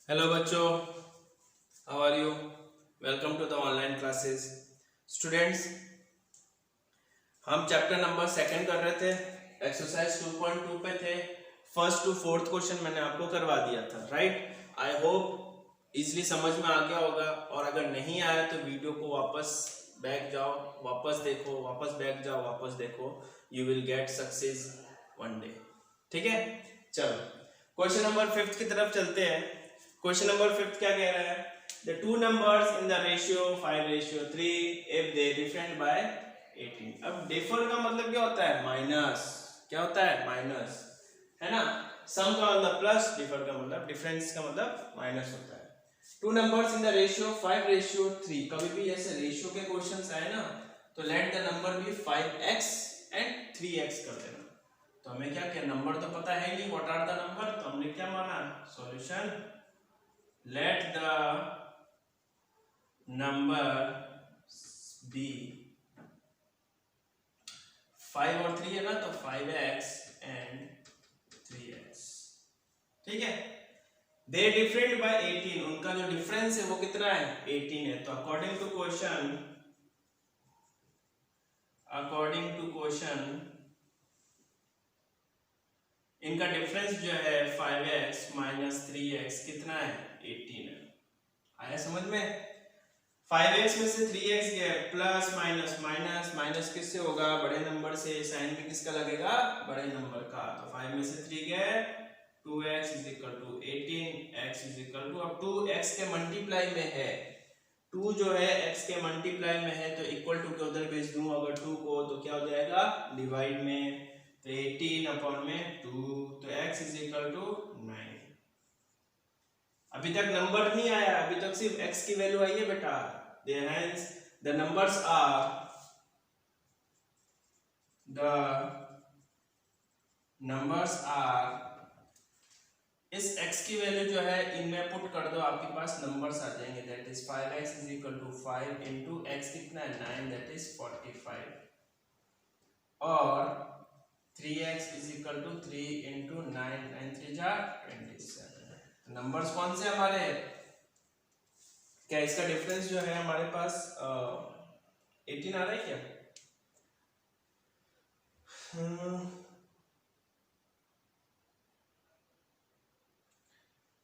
Hello बच्चों, how are you? Welcome to the online classes. Students, हम chapter number second कर रहे थे, एक्सरसाइज 2.2 पे थे। फर्स्ट टू फोर्थ क्वेश्चन मैंने आपको करवा दिया था, राइट? आई होप इजीली समझ में आ गया होगा, और अगर नहीं आया तो वीडियो को वापस बैक जाओ, वापस देखो, वापस बैक जाओ, वापस देखो। You will get success one day. ठीक है, चलो क्वेश्चन नंबर फिफ्थ की तरफ चलते हैं। क्वेश्चन नंबर फिफ्थ क्या कह रहा है? The two numbers in the ratio 5:3 if they different by 18। अब डिफर का मतलब क्या होता है? माइनस। क्या होता है? माइनस, है ना? सम का मतलब प्लस, डिफर का मतलब, डिफरेंस का मतलब माइनस होता है। Two numbers in the ratio 5:3। कभी भी ऐसे रेशियो के क्वेश्चंस आए ना, तो let the number be 5x and 3x कर देना। तो हमें क्या किया, नंबर तो पता है नहीं, व्हाट आर द नंबर, तो हमने क्या माना, solution let the number be 5 और 3 है ना, तो 5x and 3x। ठीक है, they different by 18। उनका जो डिफरेंस है वो कितना है? 18 है। तो अकॉर्डिंग टू क्वेश्चन इनका डिफरेंस जो है 5x माइनस 3x कितना है? 18 है। आया समझ में? 5x में से 3x गया, प्लस माइनस माइनस माइनस किससे होगा? बड़े नंबर से। साइन भी किसका लगेगा? बड़े नंबर का। तो 5 में से 3 गया, 2x is equal to 18, x is equal to, अब 2x के मल्टीप्लाई में है, 2 जो है x के मल्टीप्लाई में है, तो इक्वल टू के उधर भेज दूं अगर 2 को, तो क्या हो जाएगा? डिवाइड में, तो 18 अपॉन में 2, तो x इज इक्वल टू 9। अभी तक नंबर नहीं आया, अभी तक सिर्फ x की वैल्यू आई है बेटा। Hence the numbers are इस x की वैल्यू जो है इनमें पुट कर दो, आपके पास नंबर्स आ जाएंगे। That is 5x is equal to 5 into x कितना है? 9, दैट इज 45, और 3x is equal to 3 into 9, 9 3 जा 27। नंबर्स कौन से हमारे? क्या इसका डिफरेंस जो है हमारे पास 18 आ रहा है क्या?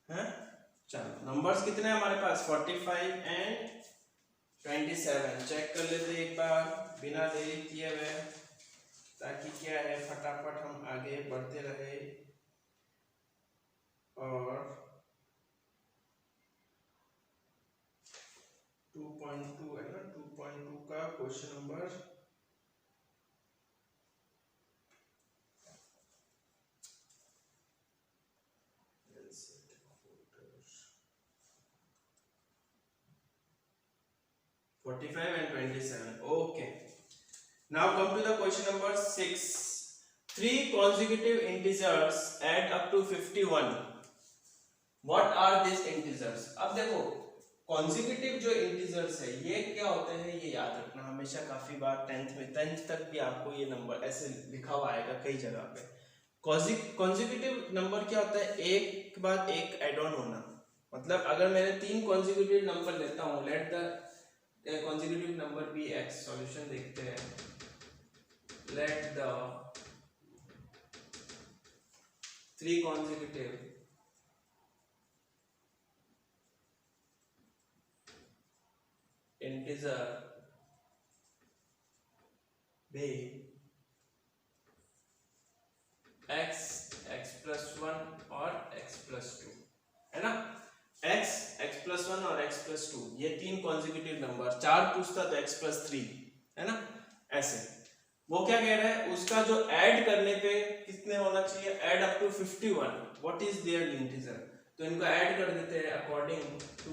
है? चलो नंबर्स कितने हैं हमारे पास? 45 एंड 27। चेक कर लेते एक बार बिना देरी किए हुए, ताकि क्या है फटाफट हम आगे बढ़ते रहे। और 2.2 है ना, 2.2 का question number 45 and 27. Okay. Now come to the question number 6. Three consecutive integers add up to 51. What are these integers? अब देखो consecutive जो integers है ये क्या होते हैं, ये याद रखना हमेशा। काफी बार 10th में, 10th तक भी आपको ये नंबर ऐसे लिखा हुआ आएगा कई जगह पे। consecutive नंबर क्या होता है? एक के बाद एक एड ऑन होना। मतलब अगर मैंने 3 consecutive नंबर लेता हूँ, let the consecutive number be x, solution देखते हैं। let the 3 consecutive integer be x, x plus 1 और x plus 2, है ना? x, x plus 1 और x plus 2 ये 3 consecutive नंबर। 4 पूछता तो x plus 3, है ना? ऐसे वो क्या कह रहा है, उसका जो ऐड करने पे कितने होना चाहिए? Add up to 51। What is their integer? तो इनको ऐड कर देते हैं according to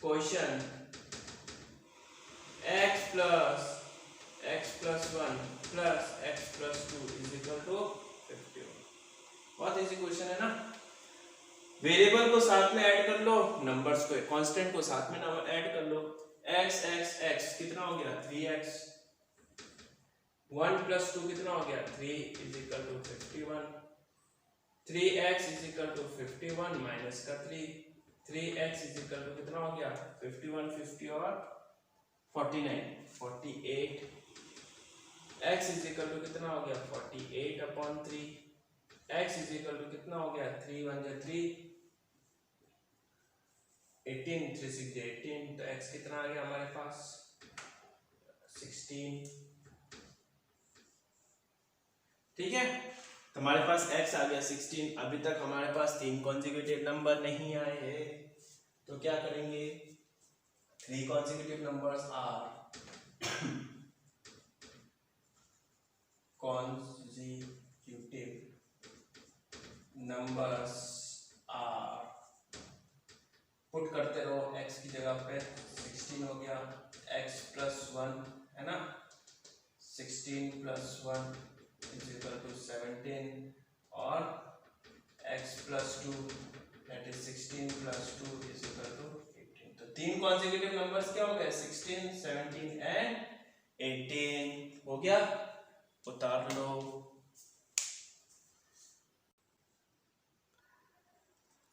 question. x plus 1 plus x plus 2 is equal to 51। बहुत इजी क्वेश्चन है ना? वेरिएबल को साथ में ऐड कर लो, नंबर्स को, कांस्टेंट को साथ में ऐड कर लो। x x x कितना हो गया? 3x। 1 plus 2 कितना हो गया? 3 is equal to 51। 3x is equal to 51 minus का 3x इज इक्वल टू कितना हो गया 51, 50 और 49, 48। x इज इक्वल टू कितना हो गया 48 upon 3। x is equal to कितना हो गया 3 1 जा 3, 18, 3 6 जा 18। तो x कितना आ गया हमारे पास 16। ठीक है, तो हमारे पास x आ गया 16। अभी तक हमारे पास 3 कॉन्जिक्यूटिव नंबर नहीं आए हैं, तो क्या करेंगे 3 consecutive numbers are consecutive numbers are put करते रहो x की जगह पे 16 हो गया, x प्लस 1 है ना, 16 प्लस 1 इज इक्वल टू 17 और x plus 2 that is 16 plus 2 is equal to 18। तो 3 कॉन्जिक्यूटिव नंबर्स क्या हो गए 16, 17 एंड 18 हो गया, उतार लो।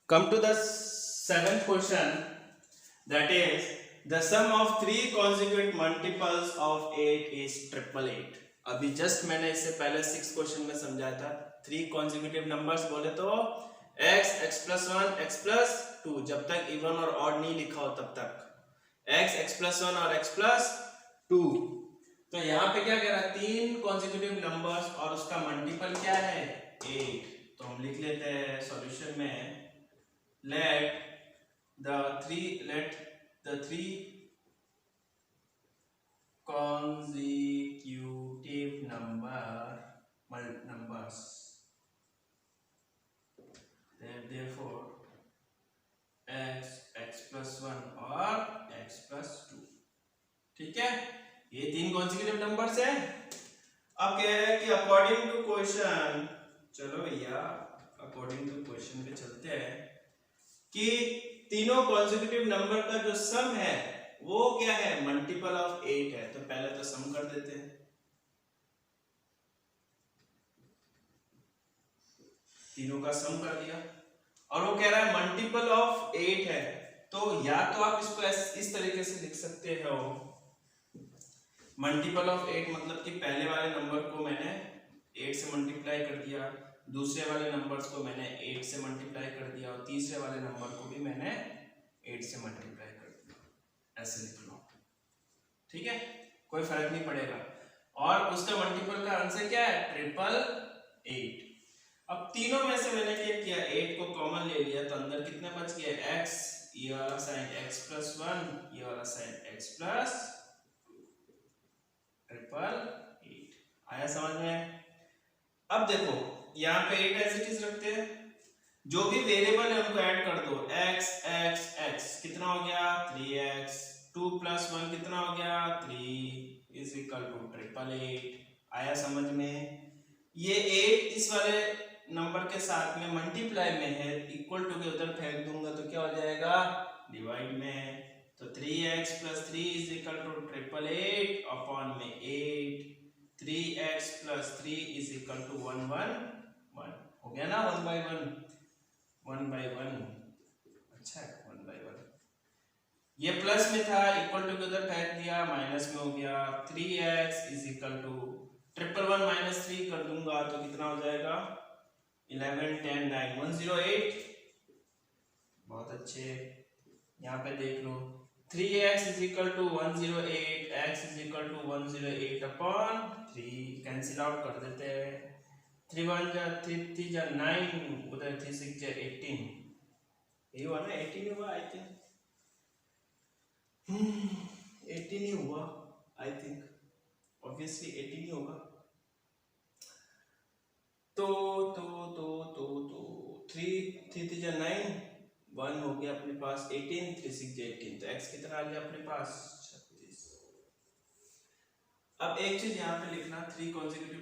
Come to the seventh question, that is the sum of 3 consecutive multiples of 8 is 888। अभी जस्ट मैंने इससे पहले 6 क्वेश्चन में समझाया था। 3 consecutive numbers बोले तो x, x plus 1, x plus 2, जब तक इवन और ऑड नहीं लिखा हो तब तक x, x plus 1 और x plus 2। तो यहाँ पे क्या कह रहा है 3 consecutive numbers और उसका मल्टीपल क्या है 8। तो हम लिख लेते हैं सॉल्यूशन में let the three consecutive numbers therefore x, x plus 1 और x plus 2। ठीक है, ये 3 कॉन्जिक्यूटिव नंबर्स है। अब कह रहे हैं कि अकॉर्डिंग टू क्वेश्चन, चलो भैया अकॉर्डिंग टू क्वेश्चन पे चलते हैं कि तीनों कॉन्जिक्यूटिव नंबर का जो सम है वो क्या है मल्टीपल ऑफ 8 है। तो पहले तो सम कर देते हैं, तीनों का सम कर दिया और वो कह रहा है मल्टीपल ऑफ 8 है। तो या तो आप इसको इस तरीके से लिख सकते हो, मल्टीपल ऑफ 8 मतलब कि पहले वाले नंबर को मैंने 8 से मल्टीप्लाई कर दिया, दूसरे वाले नंबर्स को मैंने 8 से मल्टीप्लाई कर दिया और तीसरे वाले नंबर को भी मैंने 8 से मल्टीप्लाई कर दिया, ऐसे लिख लो। ठीक है, कोई फर्क नहीं पड़ेगा। और उसका मल्टीपल का आंसर क्या है 888। अब तीनों में से मैंने क्या किया 8 को कॉमन ले लिया, तो अंदर कितने बच गए x, ये वाला साइन x प्लस 1, ये वाला साइन x प्लस 888। आया समझ में? अब देखो यहाँ पे 8 एज इट इज रखते हैं, जो भी वेरिएबल है उनको ऐड कर दो, x x x कितना हो गया 3x, 2 प्लस 1 कितना हो गया 3 इज इक्वल टू 888। आया समझ में? ये 8 इस वाले नंबर के साथ में मल्टीप्लाई में है, इक्वल टू के उधर फेंक दूंगा तो क्या हो जाएगा डिवाइड में। तो 3x plus 3 is equal to 888 upon में 8, 3x plus 3 is equal to 111 हो गया ना, 1 by 1। अच्छा है 1 by 1। ये प्लस में था, इक्वल टू के उधर फेंक दिया, माइनस में हो गया। 3x is equal to 111 minus 3 कर दूंगा तो कितना हो जाएगा 11 10 9 108। बहुत अच्छे, यहाँ पे देख लो 3x is equal to 108, x is equal to 108 upon 3, cancel out कर देते हैं। 3 1 जा 3 जा 9, उधर 3 6 जा 18, यही हुआ ना 18 हुआ आई थिंक, 18 ही हुआ आई थिंक, ऑब्वियसली 18 ही होगा। तो 3 3 जा 9, 1 हो गया अपने पास 18, 3 6 जा 18, तो x कितना आ गया अपने पास 36। अब एक चीज यहाँ पे लिखना, 3 कॉन्जिक्यूटिव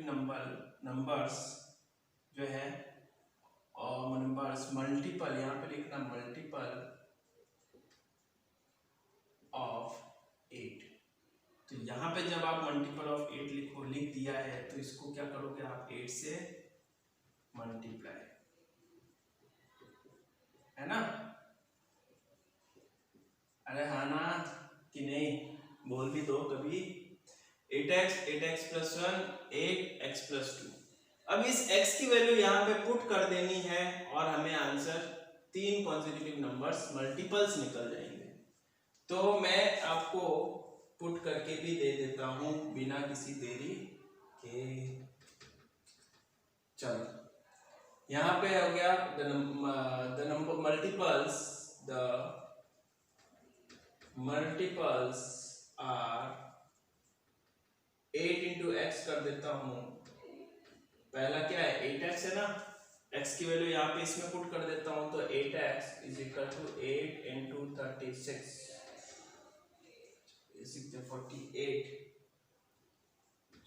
नंबर्स जो है और नंबर्स मल्टीपल, यहाँ पे लिखना मल्टीपल ऑफ 8। तो यहाँ पे जब आप मल्टीपल ऑफ 8 लिख दिया है तो इसको क्या करोगे आप 8 से मल्टीप्लाई, है ना? अरे हाँ ना कि नहीं, बोल भी दो कभी। 8x plus 1 8x plus 2। अब इस x की वैल्यू यहाँ पे पुट कर देनी है और हमें आंसर 3 कॉन्सेक्यूटिव नंबर्स मल्टीपल्स निकल जाएंगे। तो मैं आपको पुट करके भी दे देता हूँ बिना किसी देरी के। चलो यहाँ पे हो गया the number multiples are 8 into x कर देता हूँ। पहला क्या है 8x है ना, x की वैल्यू यहाँ पे इसमें पुट कर देता हूँ तो 8x is equal to 8 into 36 is equal 48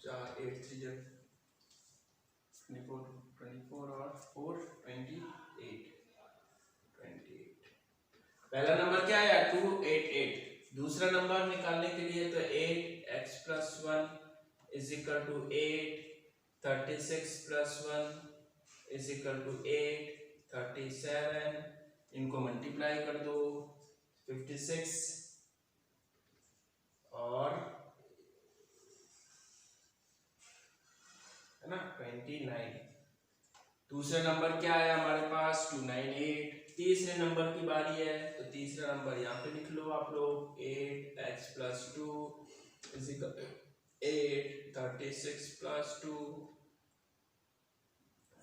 4 8 3 24 और 4 28। पहला नंबर क्या आया 288। दूसरा नंबर निकालने के लिए तो 8x plus 1 is equal to 8 36 plus 1 is equal to 8 37। इनको मल्टीप्लाई कर दो 56 और है ना 29। दूसरा नंबर क्या आया हमारे पास 298। तीसरे नंबर की बारी है तो तीसरा नंबर यहाँ पे लिख लो आप लोग 8x plus 2 is equal 8 36 plus 2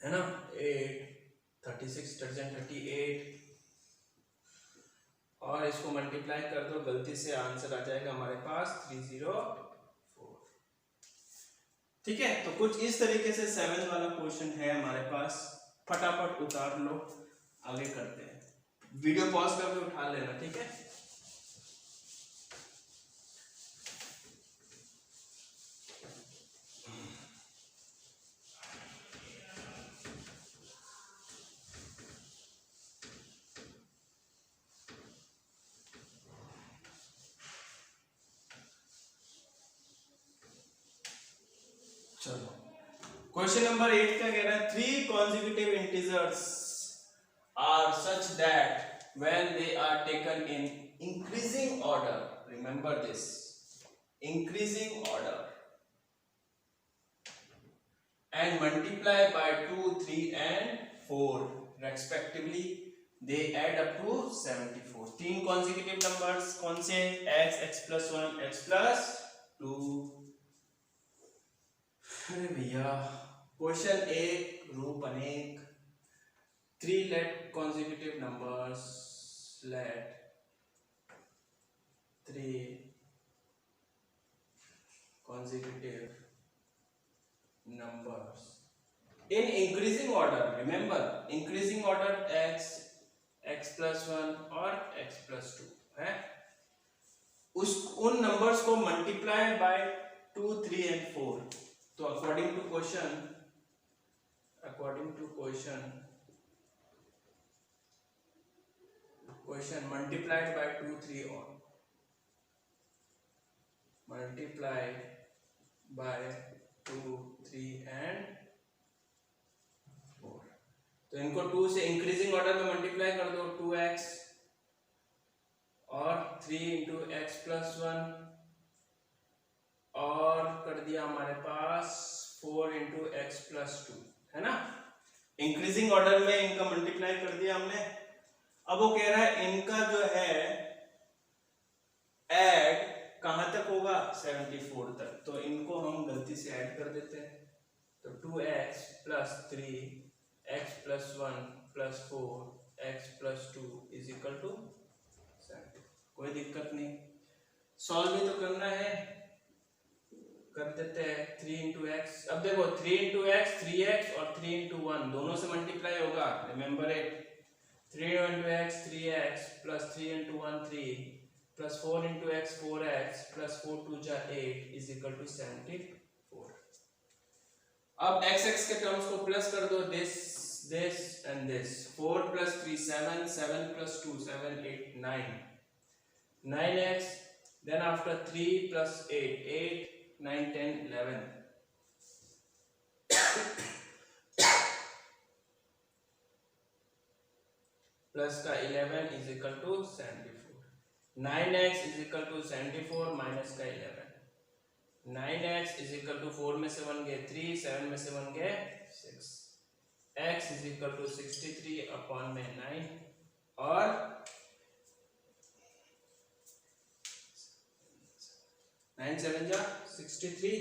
है ना 8 36 38 और इसको मल्टीप्लाई कर दो। गलती से आंसर आ जाएगा हमारे पास 304। ठीक है, तो कुछ इस तरीके से 7 वाला क्वेश्चन है हमारे पास। फटाफट उतार लो, आगे करते हैं। वीडियो पॉज करके उठा लेना, ठीक है। चलो क्वेश्चन नंबर 8 क्या कह रहा है 3 consecutive integers are such that when they are taken in increasing order, remember this, increasing order, and multiply by 2 3 and 4 respectively, they add up to 74। 3 consecutive numbers कौन से x plus 1 x plus 2। अरे भैया question 1 रूप अनेक 3 let consecutive numbers, let 3 consecutive numbers in increasing order, remember increasing order x plus 1 और x plus 2 है। उन numbers को मल्टीप्लाई बाय 2 3 and 4। तो according to question multiplied by 2 3 on multiplied by 2 3 and 4। तो इनको 2 से इंक्रीजिंग ऑर्डर में multiply कर दो 2x और 3 इंटू एक्स प्लस 1 और कर दिया हमारे पास 4 इंटू एक्स प्लस 2, है ना। इंक्रीजिंग ऑर्डर में इनका मल्टीप्लाई कर दिया हमने। अब वो कह रहा है इनका जो है ऐड कहां तक होगा 74 तक। तो इनको हम गलती से ऐड कर देते हैं तो 2x plus 3 x plus 1 plus 4 x plus 2 is equal to 70। कोई दिक्कत नहीं, सॉल्व भी तो करना है, कर देते हैं 3 इंटू एक्स। अब देखो 3 इंटू एक्स 3x और 3 इंटू 1 दोनों से मल्टीप्लाई होगा, remember it. 3 into x 3x plus 3 into 1 3 plus 4 into x 4x plus 4 2 जा 8 इज इक्वल टू 74। अब x के टर्म्स को प्लस कर दो, this and this। 4 plus 3 7 7 plus 2 7 8 9 9x, then after 3 plus 8 8 9 10 11। Plus का 11 is equal to 74। 9x is equal to 74 minus का 11। 9x is equal to 4 में से 1 गए 3, 7 में से 1 गए 6। x is equal to 63 upon में 9 और 9 7 जा 63,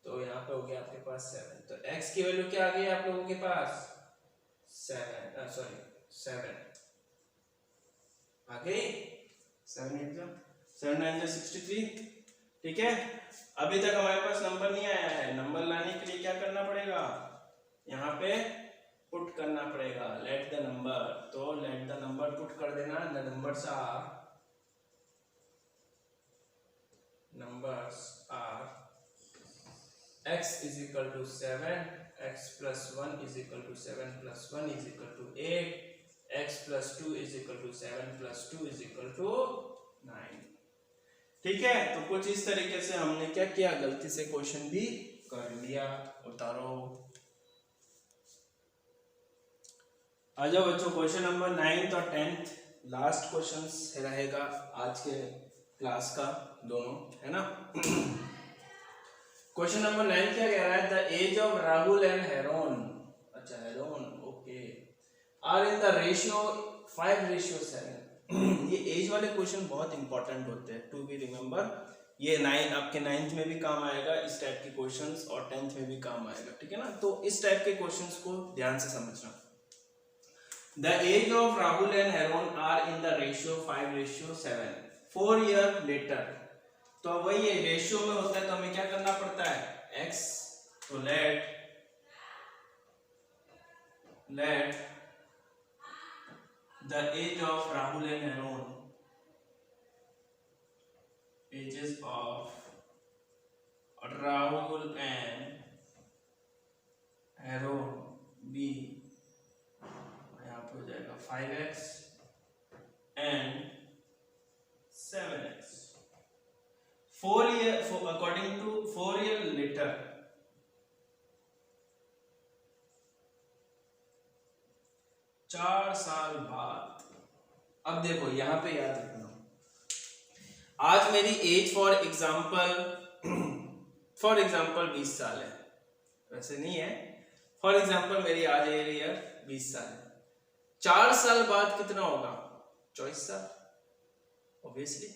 तो यहाँ पे हो गया आपके पास 7। तो x की वैल्यू क्या आ गई आप लोगों के पास 7 आ गई। 7 8 जा 7 9 जा 63। ठीक है, अभी तक हमारे पास नंबर नहीं आया है। नंबर लाने के लिए क्या करना पड़ेगा, यहाँ पे पुट करना पड़ेगा लेट द नंबर। तो लेट द नंबर पुट कर देना। The numbers are x is equal to 7, x plus 1 is equal to 7 plus 1 is equal to 8, x plus 2 is equal to 7 plus 2 is equal to 9। ठीक है, तो कुछ इस तरीके से हमने क्या किया, गलती से क्वेश्चन भी कर लिया। उतारो, आ जाओ बच्चों, क्वेश्चन नंबर 9th और 10th लास्ट क्वेश्चन रहेगा आज के क्लास का, दोनों है ना। क्वेश्चन नंबर 9 क्या कह रहा है, the age of Rahul and Heron, अच्छा Heron okay, are in the ratio 5:7। ये एज वाले क्वेश्चन बहुत इंपॉर्टेंट होते हैं, टू बी रिमेम्बर। ये 9 आपके 9th में भी काम आएगा इस टाइप के क्वेश्चंस, और 10th में भी काम आएगा, ठीक है ना। तो इस टाइप के क्वेश्चंस को ध्यान से समझना। The age of Rahul and Haroon are in the ratio 5:7 4 years later। तो वही ये रेशियो में होता है, तो हमें क्या करना पड़ता है x, तो let the age of Rahul and Haroon, ages of Rahul and Haroon be, यहाँ पे हो जाएगा 5x and 7x। 4 years according to 4 years later, चार साल बाद। अब देखो यहाँ पे याद रखना, आज मेरी एज फॉर एग्जाम्पल 20 साल है, वैसे नहीं है, फॉर एग्जाम्पल मेरी आज ईयर 20 साल है। 4 साल बाद कितना होगा, 24 साल ऑब्वियसली।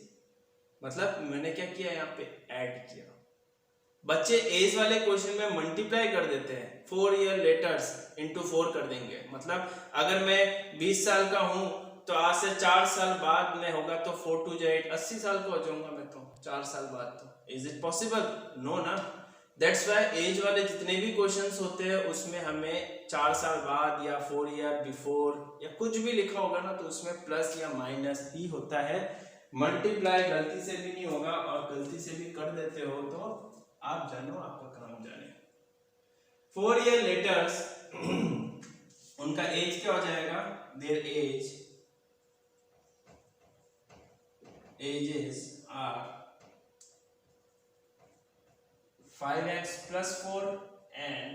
मतलब मैंने क्या किया, यहाँ पे ऐड किया। बच्चे एज वाले क्वेश्चन में मल्टीप्लाई कर देते हैं, 4 years later into 4 कर देंगे। मतलब अगर मैं 20 साल का हूं तो आज से 4 साल बाद में होगा तो 4 2 8 80 साल का हो जाऊंगा मैं तो 4 साल बाद। तो इज इट पॉसिबल, नो ना। दैट्स वाई एज वाले जितने भी क्वेश्चंस होते हैं उसमें हमें 4 साल बाद या 4 years बिफोर या कुछ भी लिखा होगा ना, तो उसमें प्लस या माइनस ही होता है। मल्टीप्लाई गलती से भी नहीं होगा, और गलती से भी कर देते हो तो आप जानो, आपका काम जाने। 4 years later उनका एज क्या हो जाएगा, their ages are 5x plus 4 and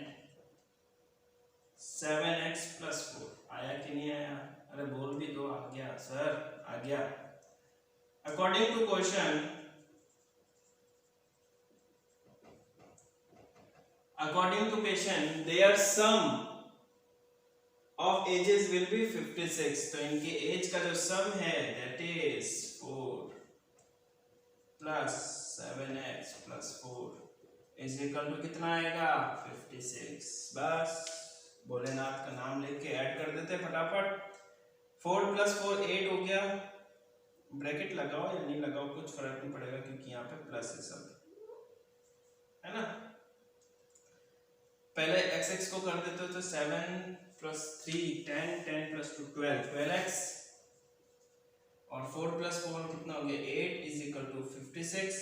7x plus 4। आया कि नहीं आया, अरे बोल भी दो, आ गया सर, आ गया। According to question, their sum of ages will be 56। तो इनके एज का जो सम है that is 4 plus 7x plus 4 is equal to कितना आएगा 56। बस भोलेनाथ का नाम लेके ऐड कर देते फटाफट। 4 plus 4 8 हो गया। ब्रैकेट लगाओ या नहीं लगाओ कुछ फर्क नहीं पड़ेगा, क्योंकि यहाँ पे प्लस है सब, है ना। पहले x को कर देते हो तो 7 plus 3 10 10 plus 2 12x, और 4 plus 4 कितना हो गया 8 is equal to 56।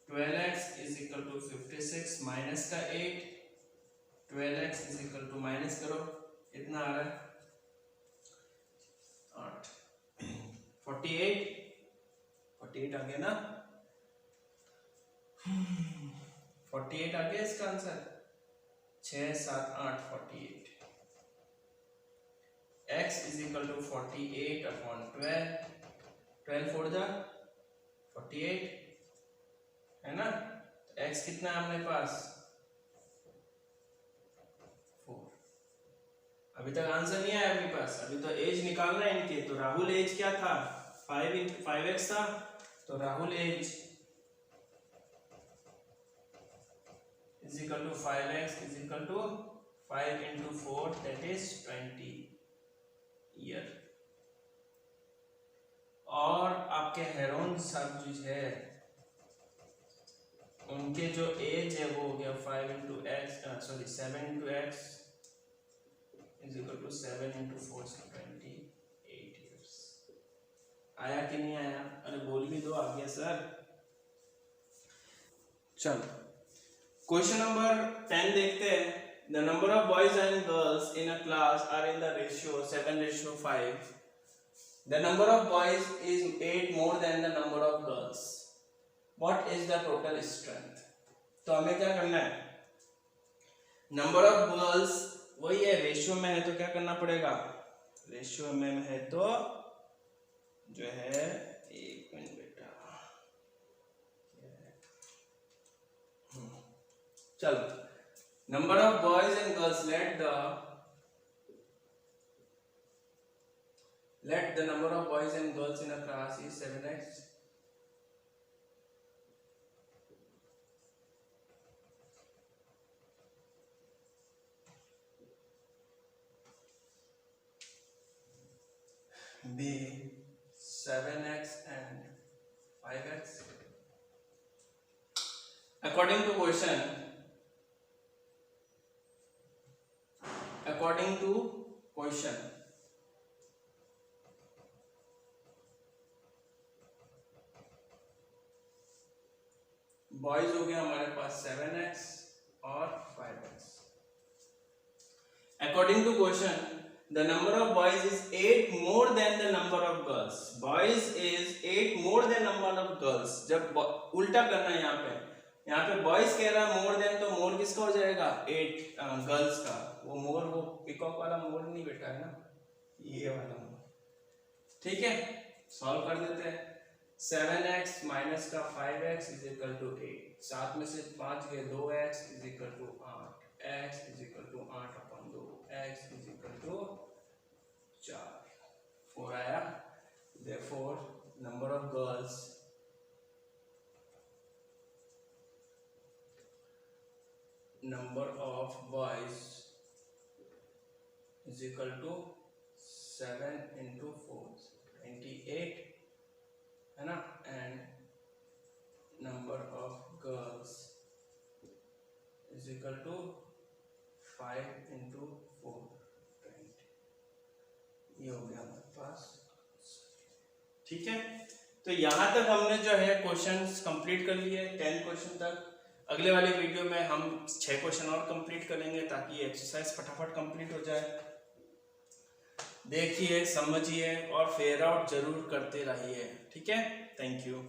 12x is equal to 56 minus का 8, 12x is equal to minus करो कितना आ रहा है 8, 48 आ गया ना, 48 आ गया इसका आंसर। 6 7 8 48। x इज इक्वल टू 48 अपॉन 12, 12 फोर जा 48 है ना। x कितना है हमारे पास 4। अभी तक आंसर नहीं आया अपने पास, अभी तो एज निकालना है इनके। तो राहुल एज क्या था 5x था, तो Rahul age is equal to 5x is equal to 5 into 4 that is 20 year। और आपके हेरोन साहब जो है उनके जो एज है वो हो गया 5 into x sorry 7 into x is equal to 7 into 4 so 28 years। आया कि नहीं आया? अरे बोल भी दो, आ गया सर। चलो क्वेश्चन नंबर 10 देखते हैं। The number of boys and girls in a class are in the ratio 7:5। The number of boys is 8 more than the number of girls. What is the total strength? तो हमें क्या करना है, number of girls वही है, ratio में है तो क्या करना पड़ेगा, रेशियो में है तो जो है एक मिनट बेटा, चलो number of boys and girls let the number of boys and girls in a class is 7x be 7x and 5x according to question boys हो गया हमारे पास 7x और 5x। According to question the number of boys is 8 more than the number of girls. Boys is 8 more than number of girls. जब उल्टा करना है यहाँ पे बॉयज कह रहा है मोर देन, तो मोर किसका हो जाएगा 8 गर्ल्स का। वो मोर वो पिकॉक वाला मोर नहीं बेटा है ना, ये वाला मोर। ठीक है, सॉल्व कर देते हैं। 7x माइनस का 5x इज इक्वल टू 8, 7 में से 5 गए 2x is equal to 8, x is equal to 8 upon 2, x is equal to 4, 4 आया। Therefore number of girls number of boys is equal to 7 into 4 28 है ना, and number of girls is equal to 5 into 4 20। ये हो गया हमारे पास। ठीक है, तो यहाँ तक हमने जो है क्वेश्चंस कंप्लीट कर लिए 10 क्वेश्चन तक। अगले वाले वीडियो में हम 6 क्वेश्चन और कंप्लीट करेंगे ताकि एक्सरसाइज फटाफट कंप्लीट हो जाए। देखिए, समझिए और फेयर आउट जरूर करते रहिए। ठीक है, थैंक यू।